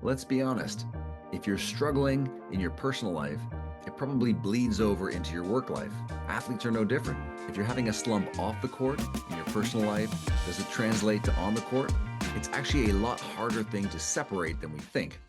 Let's be honest. If you're struggling in your personal life, it probably bleeds over into your work life. Athletes are no different. If you're having a slump off the court in your personal life, does it translate to on the court? It's actually a lot harder thing to separate than we think.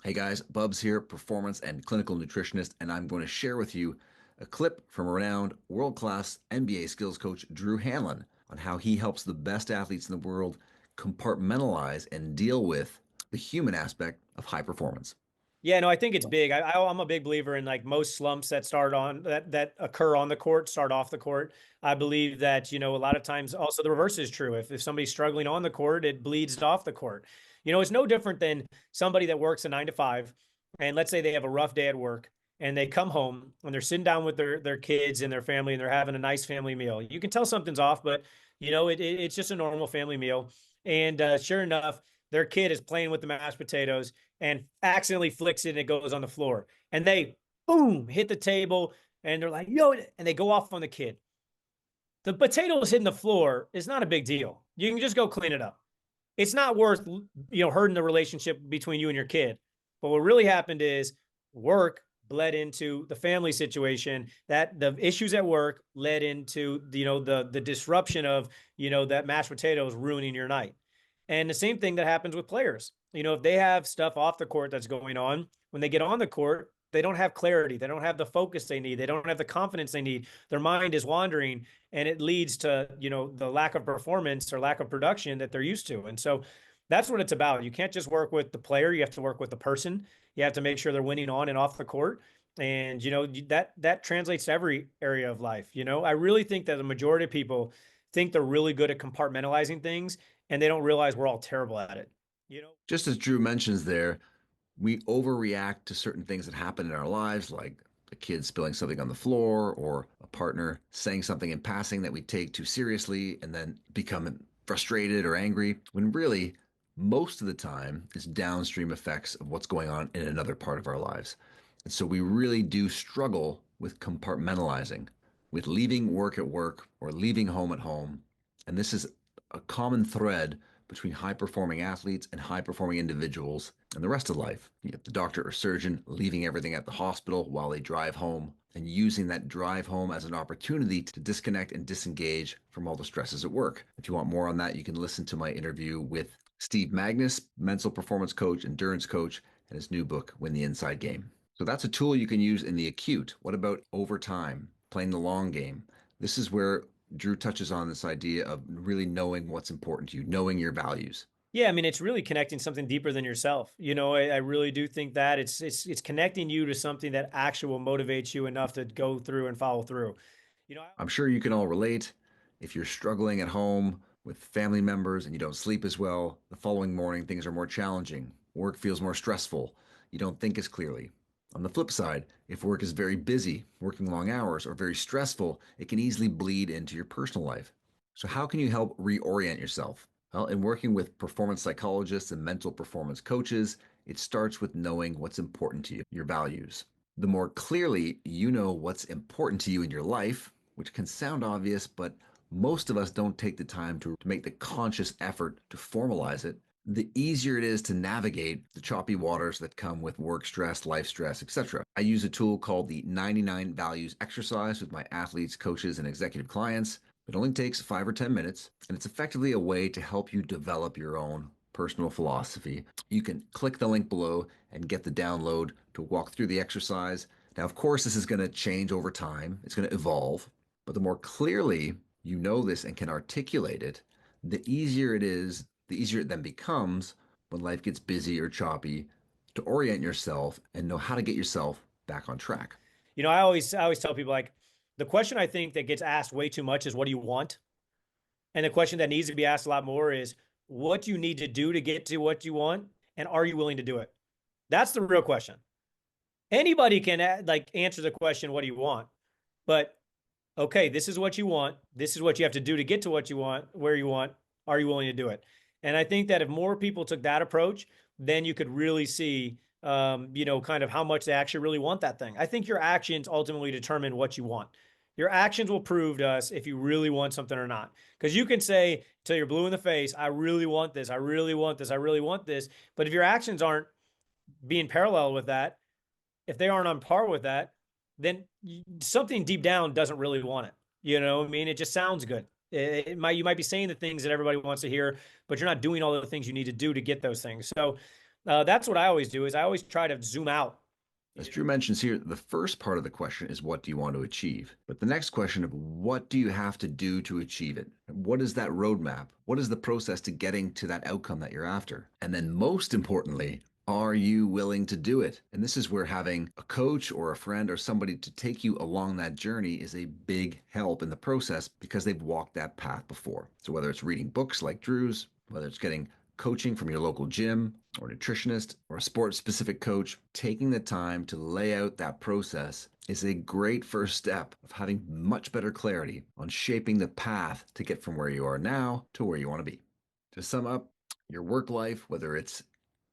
Hey guys, Bubbs here, performance and clinical nutritionist, and I'm going to share with you a clip from renowned world-class NBA skills coach Drew Hanlon on how he helps the best athletes in the world compartmentalize and deal with the human aspect of high performance. Yeah, no, I think it's big. I'm a big believer in like most slumps that that occur on the court start off the court. I believe that, a lot of times also the reverse is true. If somebody's struggling on the court, it bleeds off the court. It's no different than somebody that works a 9 to 5, and let's say they have a rough day at work and they come home and they're sitting down with their kids and their family and they're having a nice family meal. You can tell something's off, but it's just a normal family meal. And sure enough, their kid is playing with the mashed potatoes and accidentally flicks it and it goes on the floor. And they, boom, hit the table and they're like, yo, and they go off on the kid. The potatoes hitting the floor is not a big deal. You can just go clean it up. It's not worth, hurting the relationship between you and your kid. But what really happened is work bled into the family situation, that the issues at work led into, the disruption of, that mashed potatoes ruining your night. And the same thing that happens with players. If they have stuff off the court that's going on, when they get on the court, they don't have clarity. They don't have the focus they need. They don't have the confidence they need. Their mind is wandering, and it leads to, the lack of performance or lack of production that they're used to. And so that's what it's about. You can't just work with the player. You have to work with the person. You have to make sure they're winning on and off the court. And, that translates to every area of life. I really think that the majority of people think they're really good at compartmentalizing things, and they don't realize we're all terrible at it. Just as Drew mentions there, we overreact to certain things that happen in our lives, like a kid spilling something on the floor or a partner saying something in passing that we take too seriously and then become frustrated or angry, when really most of the time it's downstream effects of what's going on in another part of our lives. And so we really do struggle with compartmentalizing, with leaving work at work or leaving home at home. And this is a common thread between high performing athletes and high performing individuals and the rest of life. You have the doctor or surgeon leaving everything at the hospital while they drive home and using that drive home as an opportunity to disconnect and disengage from all the stresses at work. If you want more on that, you can listen to my interview with Steve Magnus, mental performance coach, endurance coach, and his new book, Win the Inside Game. So that's a tool you can use in the acute. What about over time, playing the long game? This is where Drew touches on this idea of really knowing what's important to you, knowing your values. Yeah, I mean, it's really connecting something deeper than yourself. I really do think that it's connecting you to something that actually will motivate you enough to go through and follow through. I'm sure you can all relate. If you're struggling at home with family members and you don't sleep as well, the following morning things are more challenging. Work feels more stressful. You don't think as clearly. On the flip side, if work is very busy, working long hours, or very stressful, it can easily bleed into your personal life. So, how can you help reorient yourself? Well, in working with performance psychologists and mental performance coaches, it starts with knowing what's important to you, your values. The more clearly you know what's important to you in your life, which can sound obvious, but most of us don't take the time to make the conscious effort to formalize it, the easier it is to navigate the choppy waters that come with work stress, life stress, etc. I use a tool called the 99 Values exercise with my athletes, coaches, and executive clients. It only takes 5 or 10 minutes, and it's effectively a way to help you develop your own personal philosophy. You can click the link below and get the download to walk through the exercise. Now, of course, this is going to change over time. It's going to evolve, but the more clearly you know this and can articulate it, the easier it then becomes when life gets busy or choppy to orient yourself and know how to get yourself back on track. I always tell people, like, the question I think that gets asked way too much is, what do you want? And the question that needs to be asked a lot more is, what do you need to do to get to what you want? And are you willing to do it? That's the real question. Anybody can like answer the question, what do you want? But okay, this is what you want. This is what you have to do to get to what you want, where you want. Are you willing to do it? And I think that if more people took that approach, then you could really see, kind of how much they actually really want that thing. I think your actions ultimately determine what you want. Your actions will prove to us if you really want something or not. Because you can say till you're blue in the face, I really want this, I really want this, I really want this. But if your actions aren't being parallel with that, if they aren't on par with that, then something deep down doesn't really want it. You know what I mean? It just sounds good. You might be saying the things that everybody wants to hear, but you're not doing all the things you need to do to get those things. So that's what I always do is I always try to zoom out. As Drew mentions here, the first part of the question is what do you want to achieve? But the next question of what do you have to do to achieve it? What is that roadmap? What is the process to getting to that outcome that you're after? And then most importantly, are you willing to do it? And this is where having a coach or a friend or somebody to take you along that journey is a big help in the process because they've walked that path before. So whether it's reading books like Drew's, whether it's getting coaching from your local gym or nutritionist or a sports specific coach, taking the time to lay out that process is a great first step of having much better clarity on shaping the path to get from where you are now to where you want to be. To sum up, your work life, whether it's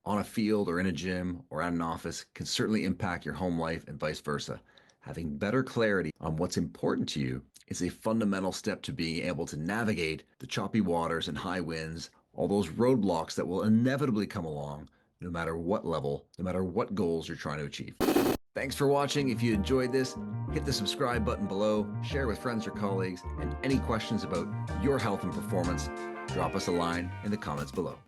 on a field or in a gym or at an office, can certainly impact your home life and vice versa. Having better clarity on what's important to you is a fundamental step to being able to navigate the choppy waters and high winds, all those roadblocks that will inevitably come along, no matter what level, no matter what goals you're trying to achieve. Thanks for watching. If you enjoyed this, hit the subscribe button below, share with friends or colleagues, and any questions about your health and performance, drop us a line in the comments below.